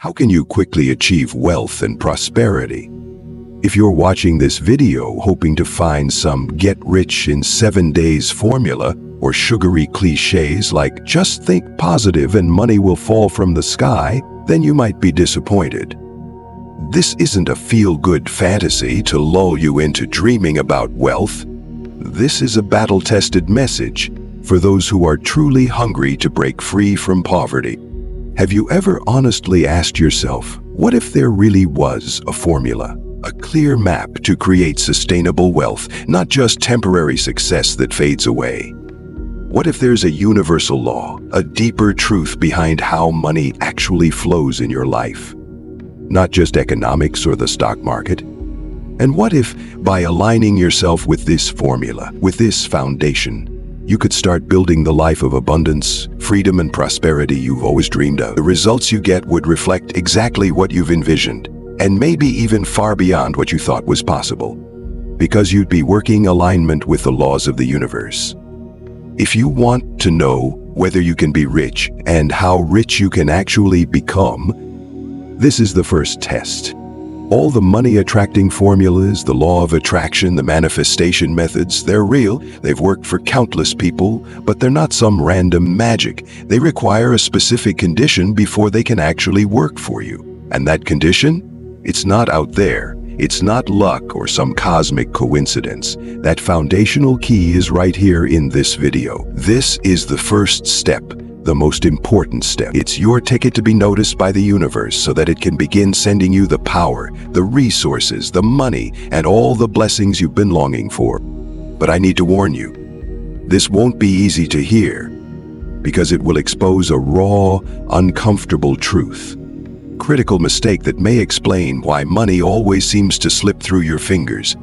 How can you quickly achieve wealth and prosperity? If you're watching this video hoping to find some get-rich-in-7 days formula or sugary cliches like just think positive and money will fall from the sky, then you might be disappointed. This isn't a feel-good fantasy to lull you into dreaming about wealth. This is a battle-tested message for those who are truly hungry to break free from poverty. Have you ever honestly asked yourself, what if there really was a formula? A clear map to create sustainable wealth, not just temporary success that fades away. What if there's a universal law, a deeper truth behind how money actually flows in your life? Not just economics or the stock market. And what if, by aligning yourself with this formula, with this foundation, you could start building the life of abundance, freedom, and prosperity you've always dreamed of? The results you get would reflect exactly what you've envisioned, and maybe even far beyond what you thought was possible, because you'd be working alignment with the laws of the universe. If you want to know whether you can be rich and how rich you can actually become, this is the first test. All the money-attracting formulas, the law of attraction, the manifestation methods, they're real. They've worked for countless people, but they're not some random magic. They require a specific condition before they can actually work for you. And that condition? It's not out there. It's not luck or some cosmic coincidence. That foundational key is right here in this video. This is the first step, the most important step. It's your ticket to be noticed by the universe so that it can begin sending you the power, the resources, the money, and all the blessings you've been longing for. But I need to warn you, this won't be easy to hear because it will expose a raw, uncomfortable truth. Critical mistake that may explain why money always seems to slip through your fingers.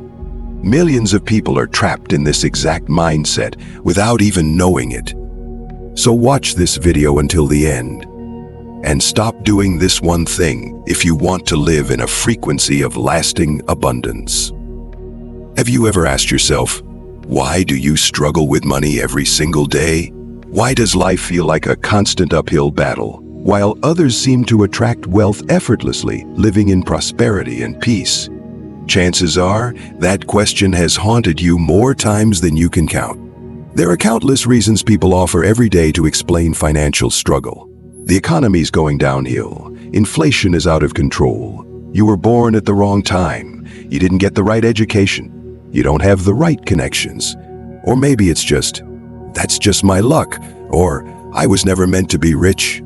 Millions of people are trapped in this exact mindset without even knowing it. So watch this video until the end, and stop doing this one thing if you want to live in a frequency of lasting abundance. Have you ever asked yourself, why do you struggle with money every single day? Why does life feel like a constant uphill battle, while others seem to attract wealth effortlessly, living in prosperity and peace? Chances are that question has haunted you more times than you can count. There are countless reasons people offer every day to explain financial struggle. The economy's going downhill. Inflation is out of control. You were born at the wrong time. You didn't get the right education. You don't have the right connections. Or maybe it's just, that's just my luck. Or, I was never meant to be rich.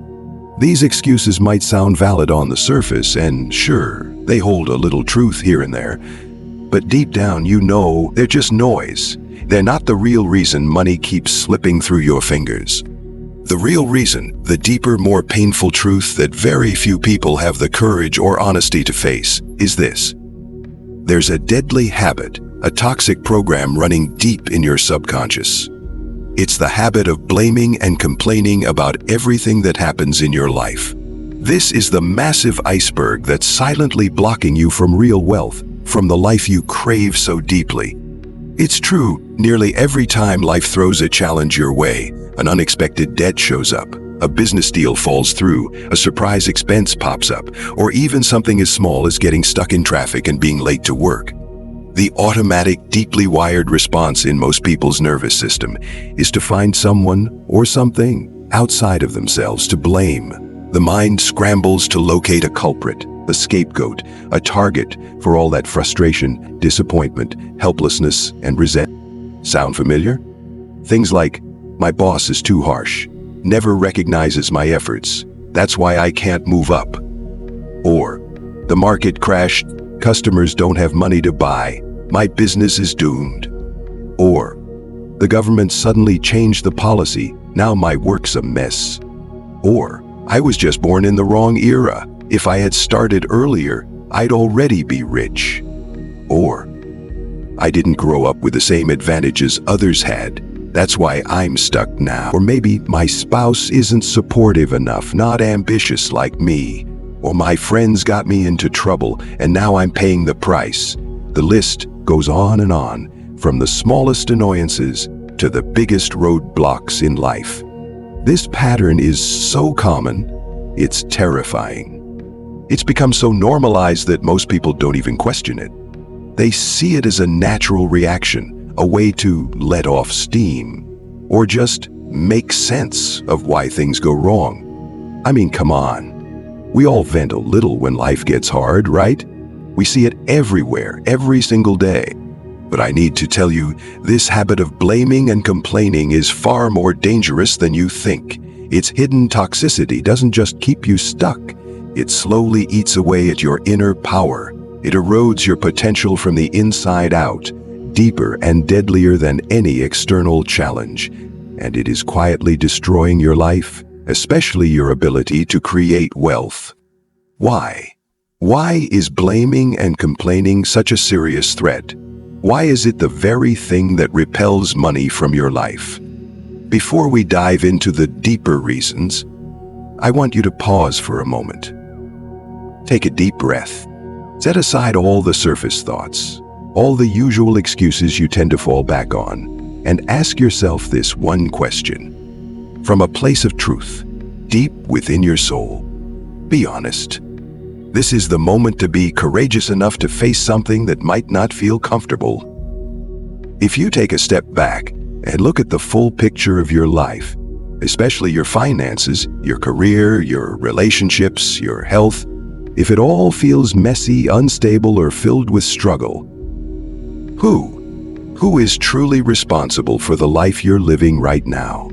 These excuses might sound valid on the surface, and sure, they hold a little truth here and there. But deep down, you know they're just noise. They're not the real reason money keeps slipping through your fingers. The real reason, the deeper, more painful truth that very few people have the courage or honesty to face, is this. There's a deadly habit, a toxic program running deep in your subconscious. It's the habit of blaming and complaining about everything that happens in your life. This is the massive iceberg that's silently blocking you from real wealth, from the life you crave so deeply. It's true, nearly every time life throws a challenge your way, an unexpected debt shows up, a business deal falls through, a surprise expense pops up, or even something as small as getting stuck in traffic and being late to work. The automatic, deeply wired response in most people's nervous system is to find someone or something outside of themselves to blame. The mind scrambles to locate a culprit, a scapegoat, a target for all that frustration, disappointment, helplessness, and resentment. Sound familiar? Things like, my boss is too harsh, never recognizes my efforts, that's why I can't move up. Or, the market crashed, customers don't have money to buy, my business is doomed. Or, the government suddenly changed the policy, now my work's a mess. Or, I was just born in the wrong era. If I had started earlier, I'd already be rich. Or, I didn't grow up with the same advantages others had. That's why I'm stuck now. Or maybe my spouse isn't supportive enough, not ambitious like me. Or my friends got me into trouble and now I'm paying the price. The list goes on and on, from the smallest annoyances to the biggest roadblocks in life. This pattern is so common, it's terrifying. It's become so normalized that most people don't even question it. They see it as a natural reaction, a way to let off steam, or just make sense of why things go wrong. I mean, come on. We all vent a little when life gets hard, right? We see it everywhere, every single day. But I need to tell you, this habit of blaming and complaining is far more dangerous than you think. Its hidden toxicity doesn't just keep you stuck. It slowly eats away at your inner power. It erodes your potential from the inside out, deeper and deadlier than any external challenge. And it is quietly destroying your life, especially your ability to create wealth. Why? Why is blaming and complaining such a serious threat? Why is it the very thing that repels money from your life? Before we dive into the deeper reasons, I want you to pause for a moment. Take a deep breath. Set aside all the surface thoughts, all the usual excuses you tend to fall back on, and ask yourself this one question. From a place of truth, deep within your soul, be honest. This is the moment to be courageous enough to face something that might not feel comfortable. If you take a step back and look at the full picture of your life, especially your finances, your career, your relationships, your health, if it all feels messy, unstable, or filled with struggle, who is truly responsible for the life you're living right now?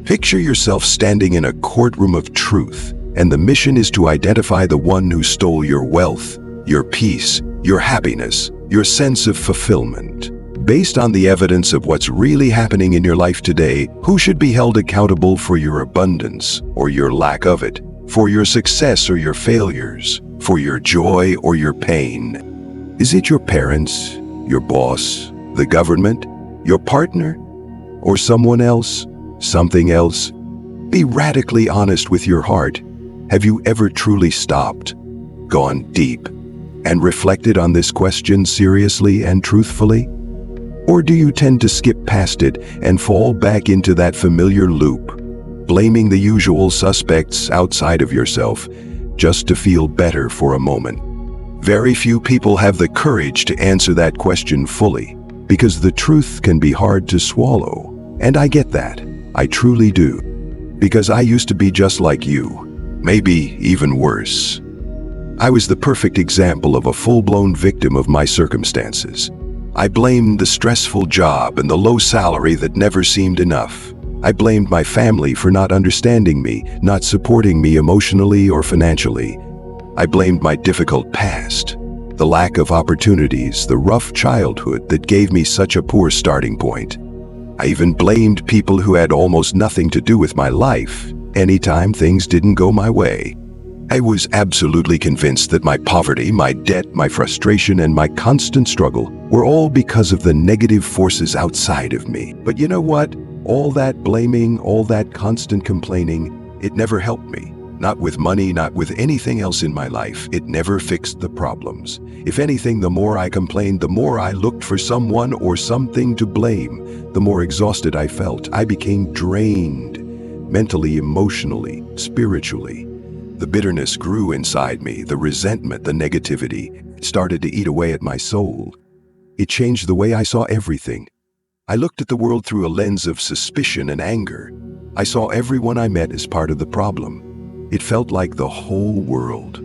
Picture yourself standing in a courtroom of truth, and the mission is to identify the one who stole your wealth, your peace, your happiness, your sense of fulfillment. Based on the evidence of what's really happening in your life today, who should be held accountable for your abundance or your lack of it, for your success or your failures, for your joy or your pain? Is it your parents, your boss, the government, your partner, or someone else, something else? Be radically honest with your heart. Have you ever truly stopped, gone deep, and reflected on this question seriously and truthfully? Or do you tend to skip past it and fall back into that familiar loop, blaming the usual suspects outside of yourself just to feel better for a moment? Very few people have the courage to answer that question fully, because the truth can be hard to swallow. And I get that. I truly do. Because I used to be just like you, maybe even worse. I was the perfect example of a full-blown victim of my circumstances. I blamed the stressful job and the low salary that never seemed enough. I blamed my family for not understanding me, not supporting me emotionally or financially. I blamed my difficult past, the lack of opportunities, the rough childhood that gave me such a poor starting point. I even blamed people who had almost nothing to do with my life anytime things didn't go my way. I was absolutely convinced that my poverty, my debt, my frustration, and my constant struggle were all because of the negative forces outside of me. But you know what? All that blaming, all that constant complaining, it never helped me. Not with money, not with anything else in my life. It never fixed the problems. If anything, the more I complained, the more I looked for someone or something to blame, the more exhausted I felt. I became drained, mentally, emotionally, spiritually. The bitterness grew inside me, the resentment, the negativity started to eat away at my soul. It changed the way I saw everything. I looked at the world through a lens of suspicion and anger. I saw everyone I met as part of the problem. It felt like the whole world,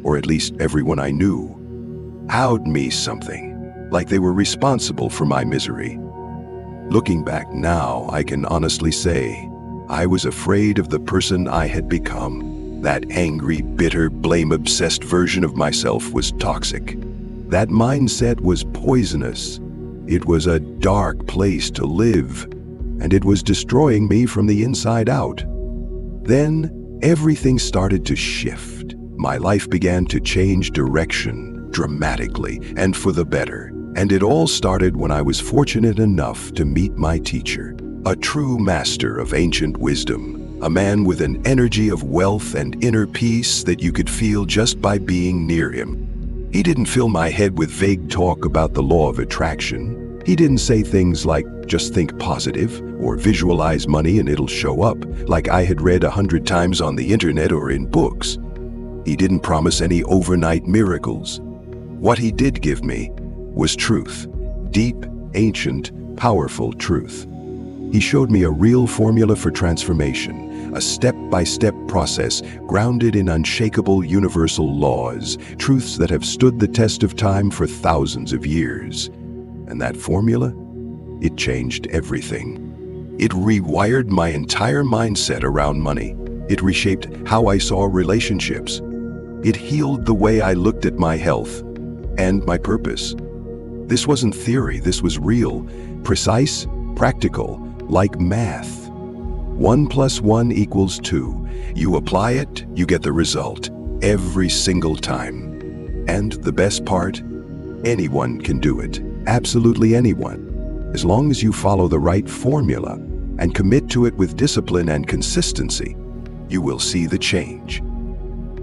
or at least everyone I knew, owed me something, like they were responsible for my misery. Looking back now, I can honestly say, I was afraid of the person I had become. That angry, bitter, blame-obsessed version of myself was toxic. That mindset was poisonous. It was a dark place to live, and it was destroying me from the inside out. Then, everything started to shift. My life began to change direction dramatically and for the better. And it all started when I was fortunate enough to meet my teacher, a true master of ancient wisdom. A man with an energy of wealth and inner peace that you could feel just by being near him. He didn't fill my head with vague talk about the law of attraction. He didn't say things like, just think positive, or visualize money and it'll show up, like I had read 100 times on the internet or in books. He didn't promise any overnight miracles. What he did give me was truth, deep, ancient, powerful truth. He showed me a real formula for transformation, a step-by-step process grounded in unshakable universal laws, truths that have stood the test of time for thousands of years. And that formula? It changed everything. It rewired my entire mindset around money. It reshaped how I saw relationships. It healed the way I looked at my health and my purpose. This wasn't theory, this was real, precise, practical, like math. 1 + 1 = 2. You apply it, you get the result, every single time. And the best part? Anyone can do it, absolutely anyone. As long as you follow the right formula and commit to it with discipline and consistency, you will see the change.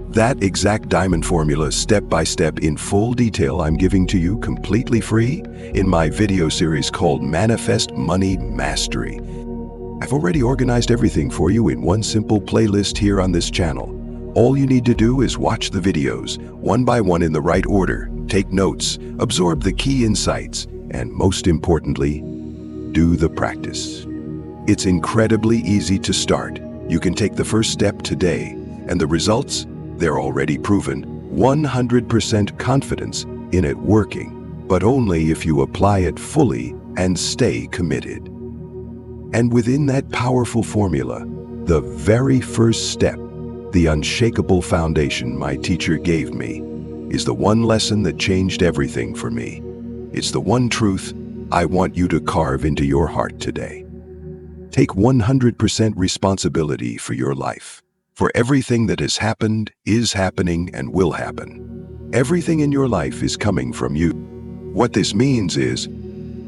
That exact diamond formula, step by step in full detail, I'm giving to you completely free in my video series called Manifest Money Mastery. I've already organized everything for you in one simple playlist here on this channel. All you need to do is watch the videos, one by one in the right order, take notes, absorb the key insights, and most importantly, do the practice. It's incredibly easy to start. You can take the first step today, and the results, they're already proven. 100% confidence in it working, but only if you apply it fully and stay committed. And within that powerful formula, the very first step, the unshakable foundation my teacher gave me, is the one lesson that changed everything for me. It's the one truth I want you to carve into your heart today. Take 100% responsibility for your life. For everything that has happened, is happening, and will happen. Everything in your life is coming from you. What this means is,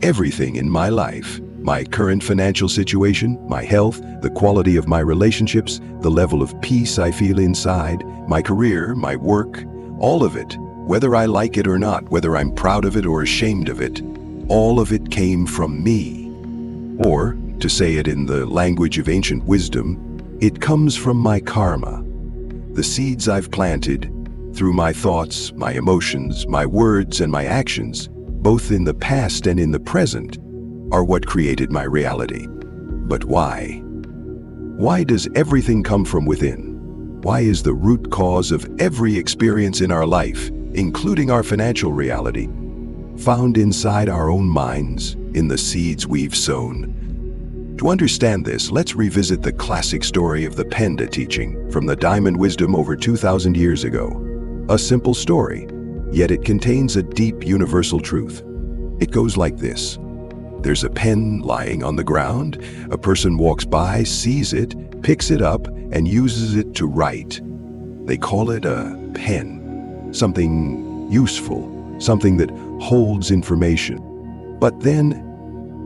everything in my life, my current financial situation, my health, the quality of my relationships, the level of peace I feel inside, my career, my work, all of it, whether I like it or not, whether I'm proud of it or ashamed of it, all of it came from me. Or, to say it in the language of ancient wisdom, it comes from my karma. The seeds I've planted through my thoughts, my emotions, my words, and my actions, both in the past and in the present, are what created my reality. But why? Why does everything come from within? Why is the root cause of every experience in our life, including our financial reality, found inside our own minds, in the seeds we've sown? To understand this, let's revisit the classic story of the Panda teaching from the Diamond Wisdom over 2,000 years ago. A simple story, yet it contains a deep universal truth. It goes like this. There's a pen lying on the ground. A person walks by, sees it, picks it up, and uses it to write. They call it a pen, something useful, something that holds information. But then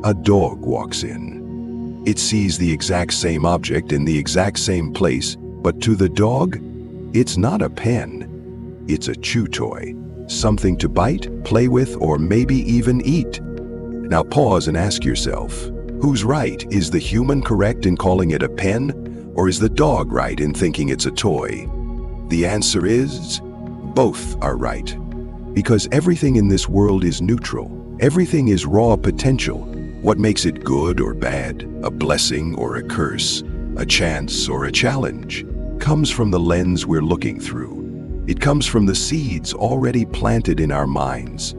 a dog walks in. It sees the exact same object in the exact same place, but to the dog, it's not a pen. It's a chew toy, something to bite, play with, or maybe even eat. Now pause and ask yourself, who's right? Is the human correct in calling it a pen, or is the dog right in thinking it's a toy? The answer is, both are right. Because everything in this world is neutral. Everything is raw potential. What makes it good or bad, a blessing or a curse, a chance or a challenge, comes from the lens we're looking through. It comes from the seeds already planted in our minds.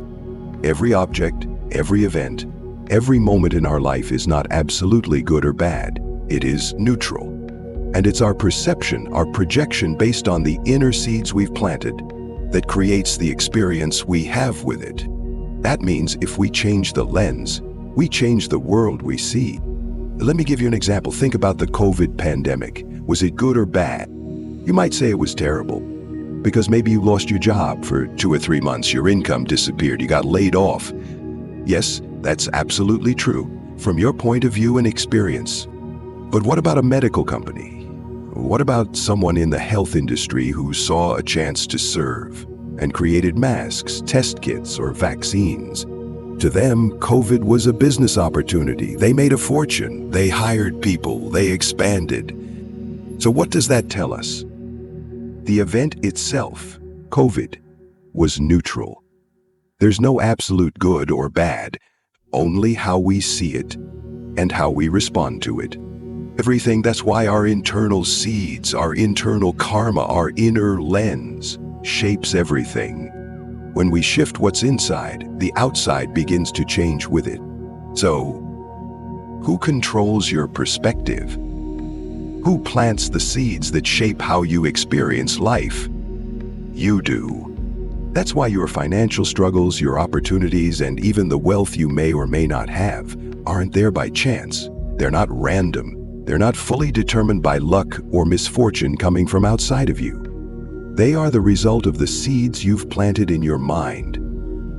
Every object, every event, every moment in our life is not absolutely good or bad. It is neutral. And it's our perception, our projection based on the inner seeds we've planted, that creates the experience we have with it. That means if we change the lens, we change the world we see. Let me give you an example. Think about the COVID pandemic. Was it good or bad? You might say it was terrible, because maybe you lost your job for 2 or 3 months, your income disappeared, you got laid off. Yes, that's absolutely true, from your point of view and experience. But what about a medical company? What about someone in the health industry who saw a chance to serve and created masks, test kits, or vaccines? To them, COVID was a business opportunity. They made a fortune. They hired people. They expanded. So what does that tell us? The event itself, COVID, was neutral. There's no absolute good or bad, only how we see it and how we respond to it. Everything. That's why our internal seeds, our internal karma, our inner lens shapes everything. When we shift what's inside, the outside begins to change with it. So, who controls your perspective? Who plants the seeds that shape how you experience life? You do. That's why your financial struggles, your opportunities, and even the wealth you may or may not have aren't there by chance. They're not random. They're not fully determined by luck or misfortune coming from outside of you. They are the result of the seeds you've planted in your mind.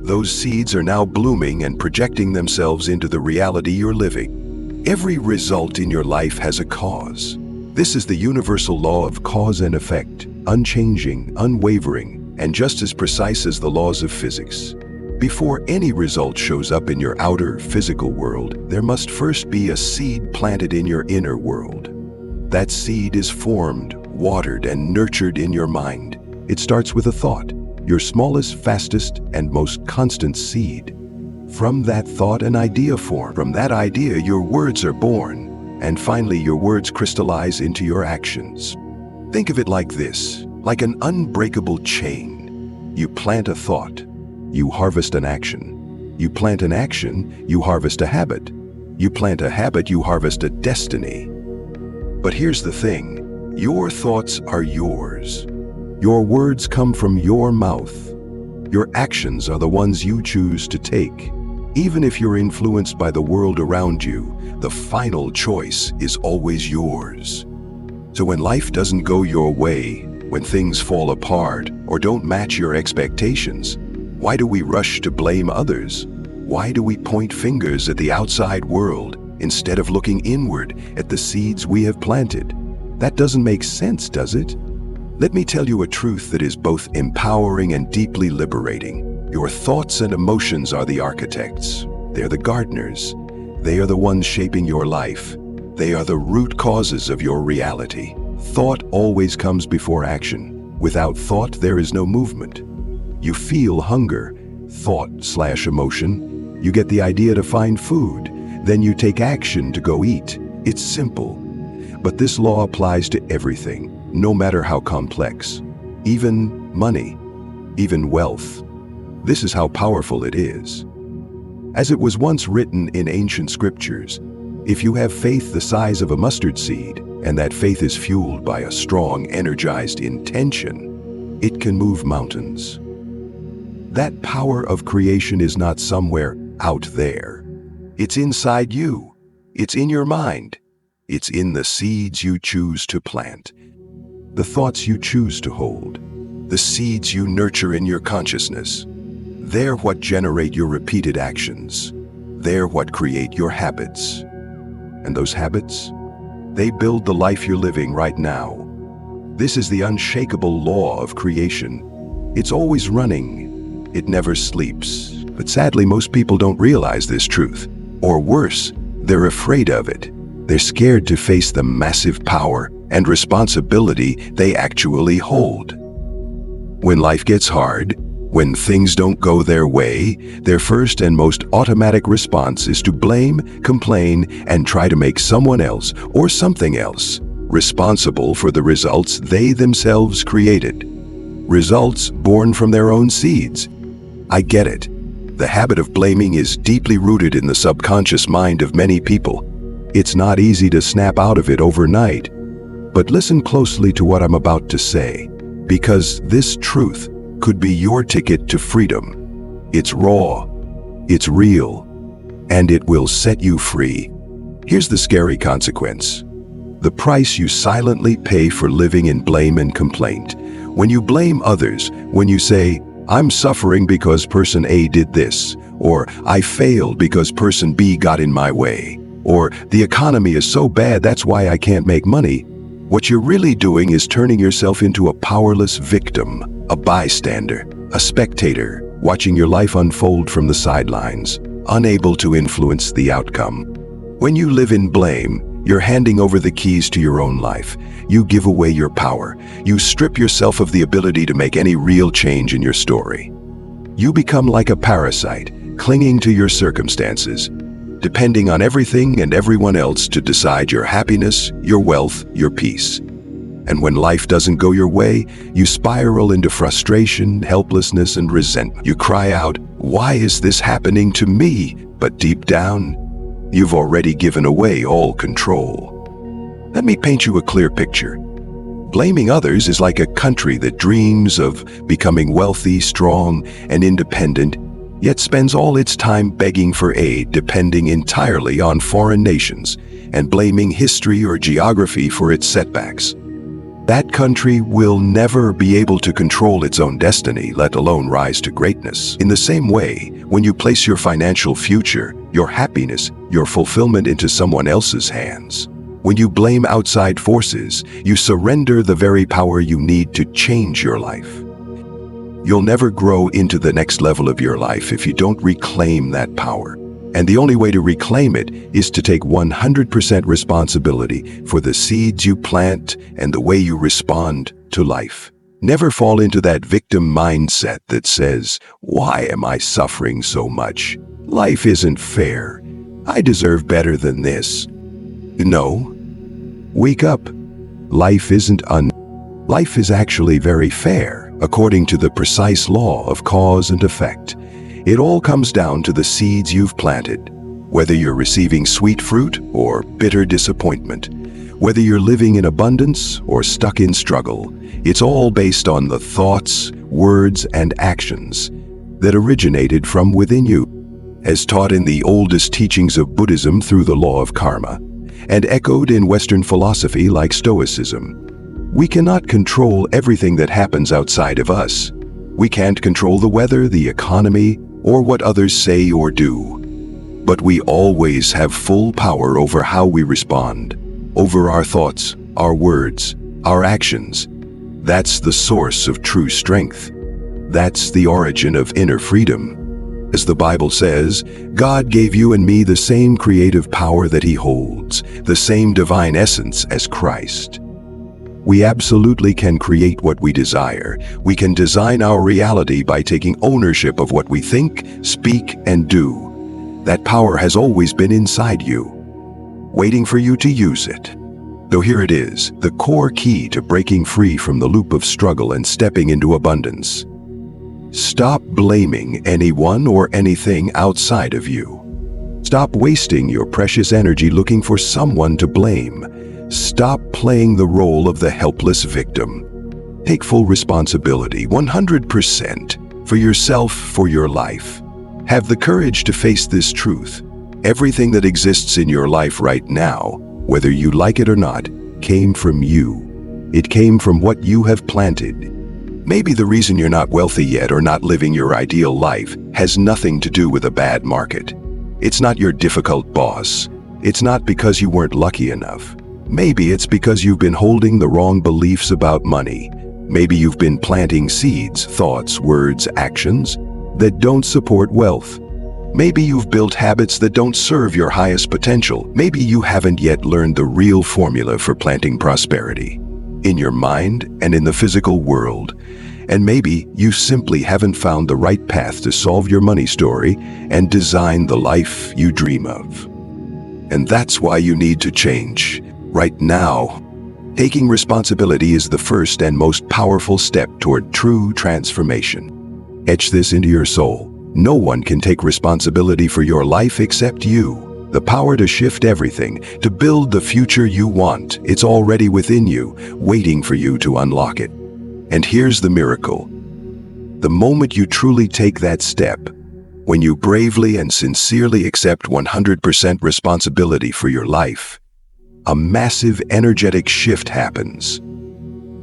Those seeds are now blooming and projecting themselves into the reality you're living. Every result in your life has a cause. This is the universal law of cause and effect, unchanging, unwavering, and just as precise as the laws of physics. Before any result shows up in your outer physical world, there must first be a seed planted in your inner world. That seed is formed, watered, and nurtured in your mind. It starts with a thought, your smallest, fastest, and most constant seed. From that thought, an idea forms. From that idea, your words are born. And finally, your words crystallize into your actions. Think of it like this, like an unbreakable chain. You plant a thought, you harvest an action. You plant an action, you harvest a habit. You plant a habit, you harvest a destiny. But here's the thing, your thoughts are yours. Your words come from your mouth. Your actions are the ones you choose to take. Even if you're influenced by the world around you, the final choice is always yours. So when life doesn't go your way, when things fall apart or don't match your expectations, why do we rush to blame others? Why do we point fingers at the outside world instead of looking inward at the seeds we have planted? That doesn't make sense, does it? Let me tell you a truth that is both empowering and deeply liberating. Your thoughts and emotions are the architects. They're the gardeners. They are the ones shaping your life. They are the root causes of your reality. Thought always comes before action. Without thought, there is no movement. You feel hunger, thought/emotion. You get the idea to find food. Then you take action to go eat. It's simple. But this law applies to everything, no matter how complex. Even money, even wealth. This is how powerful it is. As it was once written in ancient scriptures, if you have faith the size of a mustard seed, and that faith is fueled by a strong, energized intention, it can move mountains. That power of creation is not somewhere out there. It's inside you. It's in your mind. It's in the seeds you choose to plant, the thoughts you choose to hold, the seeds you nurture in your consciousness. They're what generate your repeated actions. They're what create your habits. And those habits, they build the life you're living right now. This is the unshakable law of creation. It's always running. It never sleeps. But sadly, most people don't realize this truth. Or worse, they're afraid of it. They're scared to face the massive power and responsibility they actually hold. When life gets hard, when things don't go their way, their first and most automatic response is to blame, complain, and try to make someone else or something else responsible for the results they themselves created. Results born from their own seeds. I get it. The habit of blaming is deeply rooted in the subconscious mind of many people. It's not easy to snap out of it overnight. But listen closely to what I'm about to say, because this truth could be your ticket to freedom. It's raw, it's real, and it will set you free. Here's the scary consequence. The price you silently pay for living in blame and complaint. When you blame others, when you say, I'm suffering because person A did this, or I failed because person B got in my way, or the economy is so bad that's why I can't make money, what you're really doing is turning yourself into a powerless victim. A bystander, a spectator, watching your life unfold from the sidelines, unable to influence the outcome. When you live in blame, You're handing over the keys to your own life. You give away your power. You strip yourself of the ability to make any real change in your story. You become like a parasite, clinging to your circumstances, depending on everything and everyone else to decide your happiness, your wealth, your peace. And when life doesn't go your way, you spiral into frustration, helplessness, and resentment. You cry out, "Why is this happening to me?" But deep down, you've already given away all control. Let me paint you a clear picture. Blaming others is like a country that dreams of becoming wealthy, strong, and independent, yet spends all its time begging for aid, depending entirely on foreign nations, and blaming history or geography for its setbacks. That country will never be able to control its own destiny, let alone rise to greatness. In the same way, when you place your financial future, your happiness, your fulfillment into someone else's hands, when you blame outside forces, you surrender the very power you need to change your life. You'll never grow into the next level of your life if you don't reclaim that power. And the only way to reclaim it is to take 100% responsibility for the seeds you plant and the way you respond to life. Never fall into that victim mindset that says, "Why am I suffering so much? Life isn't fair. I deserve better than this." No. Wake up. Life Life is actually very fair, according to the precise law of cause and effect. It all comes down to the seeds you've planted. Whether you're receiving sweet fruit or bitter disappointment, whether you're living in abundance or stuck in struggle, it's all based on the thoughts, words, and actions that originated from within you. As taught in the oldest teachings of Buddhism through the law of karma, and echoed in Western philosophy like Stoicism, we cannot control everything that happens outside of us. We can't control the weather, the economy, or what others say or do. But we always have full power over how we respond, over our thoughts, our words, our actions. That's the source of true strength. That's the origin of inner freedom. As the Bible says, God gave you and me the same creative power that He holds, the same divine essence as Christ. We absolutely can create what we desire. We can design our reality by taking ownership of what we think, speak, and do. That power has always been inside you, waiting for you to use it. So here it is, the core key to breaking free from the loop of struggle and stepping into abundance. Stop blaming anyone or anything outside of you. Stop wasting your precious energy looking for someone to blame. Stop playing the role of the helpless victim. Take full responsibility, 100%, for yourself, for your life. Have the courage to face this truth. Everything that exists in your life right now, whether you like it or not, came from you. It came from what you have planted. Maybe the reason you're not wealthy yet or not living your ideal life has nothing to do with a bad market. It's not your difficult boss. It's not because you weren't lucky enough. Maybe it's because you've been holding the wrong beliefs about money. Maybe you've been planting seeds, thoughts, words, actions that don't support wealth. Maybe you've built habits that don't serve your highest potential. Maybe you haven't yet learned the real formula for planting prosperity in your mind and in the physical world. And maybe you simply haven't found the right path to solve your money story and design the life you dream of. And that's why you need to change. Right now, taking responsibility is the first and most powerful step toward true transformation. Etch this into your soul. No one can take responsibility for your life except you. The power to shift everything, to build the future you want, it's already within you, waiting for you to unlock it. And here's the miracle. The moment you truly take that step, when you bravely and sincerely accept 100% responsibility for your life, a massive energetic shift happens.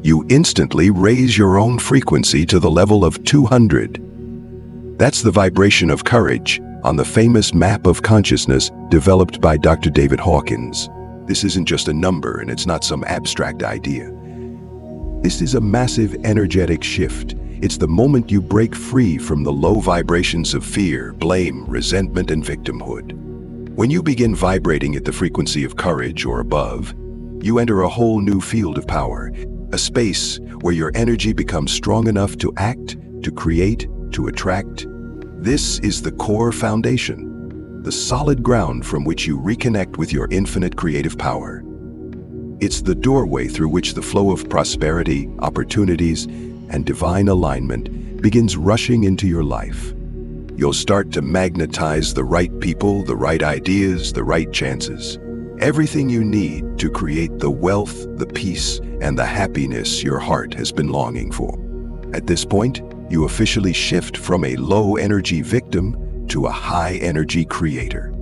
You instantly raise your own frequency to the level of 200. That's the vibration of courage on the famous map of consciousness developed by Dr. David Hawkins. This isn't just a number and it's not some abstract idea. This is a massive energetic shift. It's the moment you break free from the low vibrations of fear, blame, resentment, and victimhood. When you begin vibrating at the frequency of courage or above, you enter a whole new field of power, a space where your energy becomes strong enough to act, to create, to attract. This is the core foundation, the solid ground from which you reconnect with your infinite creative power. It's the doorway through which the flow of prosperity, opportunities, and divine alignment begins rushing into your life. You'll start to magnetize the right people, the right ideas, the right chances. Everything you need to create the wealth, the peace, and the happiness your heart has been longing for. At this point, you officially shift from a low-energy victim to a high-energy creator.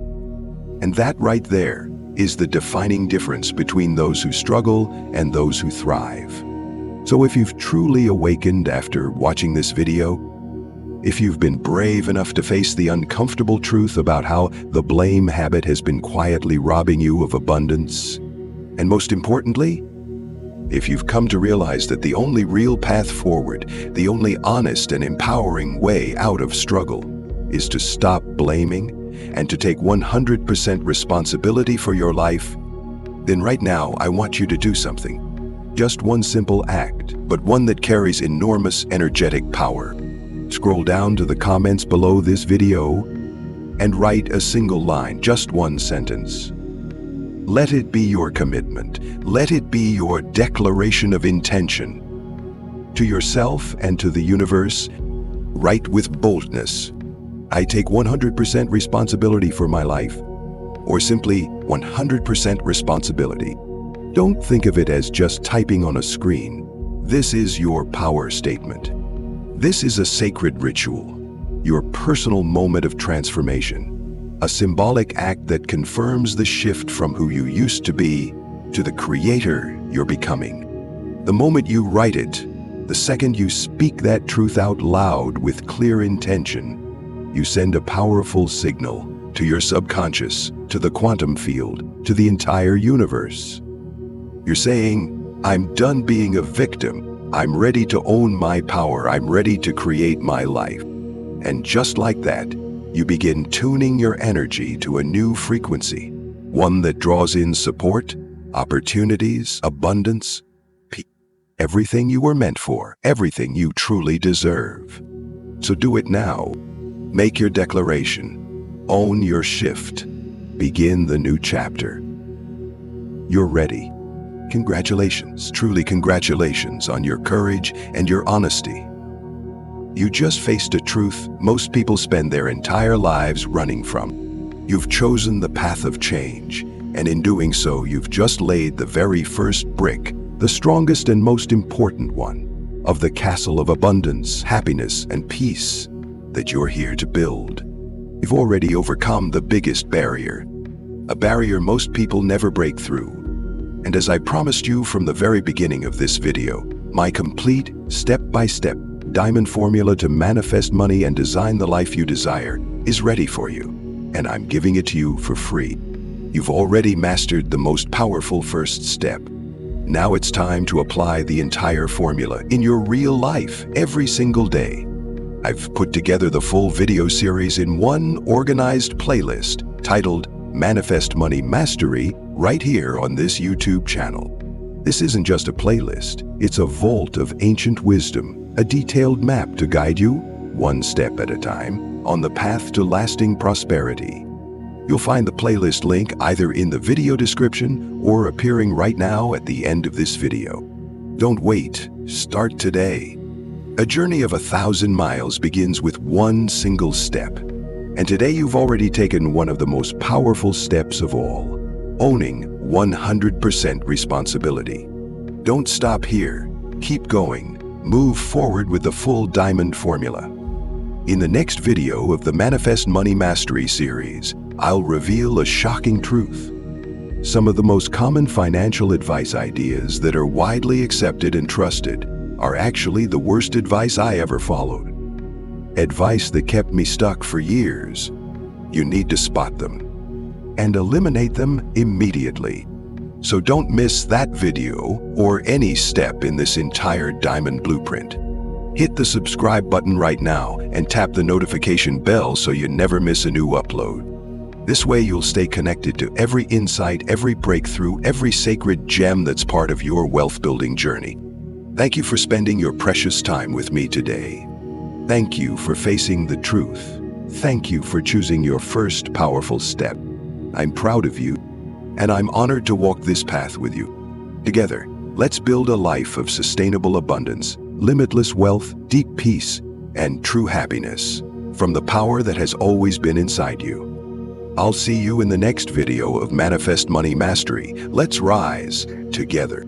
And that right there is the defining difference between those who struggle and those who thrive. So if you've truly awakened after watching this video, if you've been brave enough to face the uncomfortable truth about how the blame habit has been quietly robbing you of abundance, and most importantly, if you've come to realize that the only real path forward, the only honest and empowering way out of struggle, is to stop blaming and to take 100% responsibility for your life, then right now I want you to do something. Just one simple act, but one that carries enormous energetic power. Scroll down to the comments below this video and write a single line, just one sentence. Let it be your commitment. Let it be your declaration of intention. To yourself and to the universe, write with boldness. I take 100% responsibility for my life, or simply 100% responsibility. Don't think of it as just typing on a screen. This is your power statement. This is a sacred ritual, your personal moment of transformation, a symbolic act that confirms the shift from who you used to be to the creator you're becoming. The moment you write it, the second you speak that truth out loud with clear intention, you send a powerful signal to your subconscious, to the quantum field, to the entire universe. You're saying, I'm done being a victim. I'm ready to own my power. I'm ready to create my life. And just like that, you begin tuning your energy to a new frequency, one that draws in support, opportunities, abundance, peace, everything you were meant for, everything you truly deserve. So do it now. Make your declaration. Own your shift. Begin the new chapter. You're ready. Congratulations, truly congratulations on your courage and your honesty. You just faced a truth most people spend their entire lives running from. You've chosen the path of change, and in doing so, you've just laid the very first brick, the strongest and most important one, of the castle of abundance, happiness, and peace that you're here to build. You've already overcome the biggest barrier, a barrier most people never break through. And as I promised you from the very beginning of this video, my complete, step-by-step diamond formula to manifest money and design the life you desire is ready for you, and I'm giving it to you for free. You've already mastered the most powerful first step. Now it's time to apply the entire formula in your real life every single day. I've put together the full video series in one organized playlist titled Manifest Money Mastery right here on this YouTube channel. This isn't just a playlist, it's a vault of ancient wisdom, a detailed map to guide you, one step at a time, on the path to lasting prosperity. You'll find the playlist link either in the video description or appearing right now at the end of this video. Don't wait, start today. A journey of 1,000 miles begins with one single step. And today you've already taken one of the most powerful steps of all, owning 100% responsibility. Don't stop here. Keep going. Move forward with the full diamond formula. In the next video of the Manifest Money Mastery series, I'll reveal a shocking truth. Some of the most common financial advice ideas that are widely accepted and trusted are actually the worst advice I ever followed. Advice that kept me stuck for years. You need to spot them and eliminate them immediately. So don't miss that video or any step in this entire diamond blueprint. Hit the subscribe button right now and tap the notification bell so you never miss a new upload. This way you'll stay connected to every insight, every breakthrough, every sacred gem that's part of your wealth-building journey. Thank you for spending your precious time with me today. Thank you for facing the truth. Thank you for choosing your first powerful step. I'm proud of you, and I'm honored to walk this path with you. Together, let's build a life of sustainable abundance, limitless wealth, deep peace, and true happiness from the power that has always been inside you. I'll see you in the next video of Manifest Money Mastery. Let's rise together.